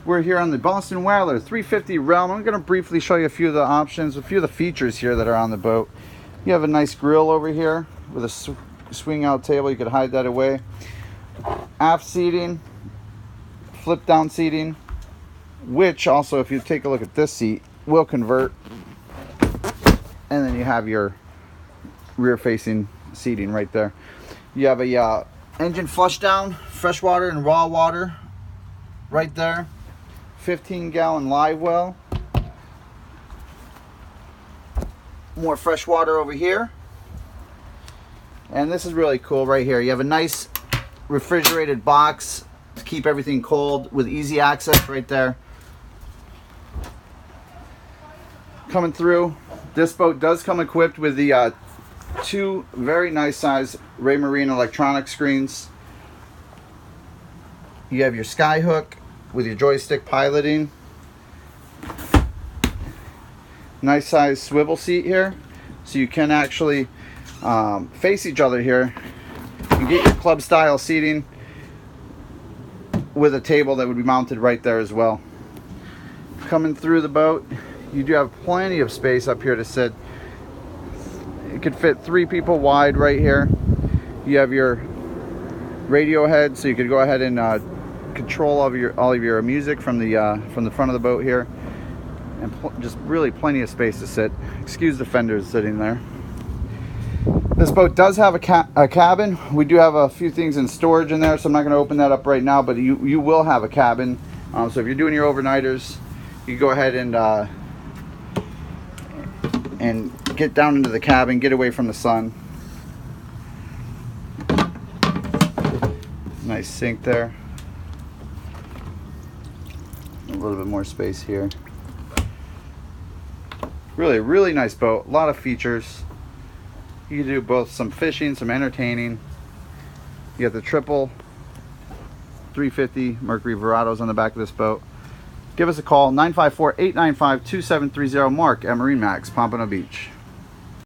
We're here on the Boston Whaler 350 realm. I'm going to briefly show you a few of the options, a few of the features here that are on the boat. You have a nice grill over here with a swing out table. You could hide that away. Aft seating, flip down seating, which also, if you take a look at this seat, will convert. And then you have your rear facing seating right there. You have a engine flush down, fresh water and raw water right there. 15-gallon live well. More fresh water over here. And this is really cool right here. You have a nice refrigerated box to keep everything cold with easy access right there. Coming through, this boat does come equipped with the two very nice size Raymarine electronic screens. You have your sky hook with your joystick piloting. Nice size swivel seat here, so you can actually face each other here and get your club style seating with a table that would be mounted right there as well. Coming through the boat, you do have plenty of space up here to sit. It could fit 3 people wide right here. You have your radio head, so you could go ahead and control all of your music from the front of the boat here, and just really plenty of space to sit. Excuse the fenders sitting there. This boat does have a cabin. We do have a few things in storage in there, so I'm not going to open that up right now, but you will have a cabin. So if you're doing your overnighters, you go ahead and get down into the cabin, get away from the sun. Nice sink there. A little bit more space here. Really nice boat. A lot of features. You can do both some fishing, some entertaining. You have the triple 350 Mercury Verados on the back of this boat. Give us a call, 954-895-2730, Mark at Marine Max Pompano Beach.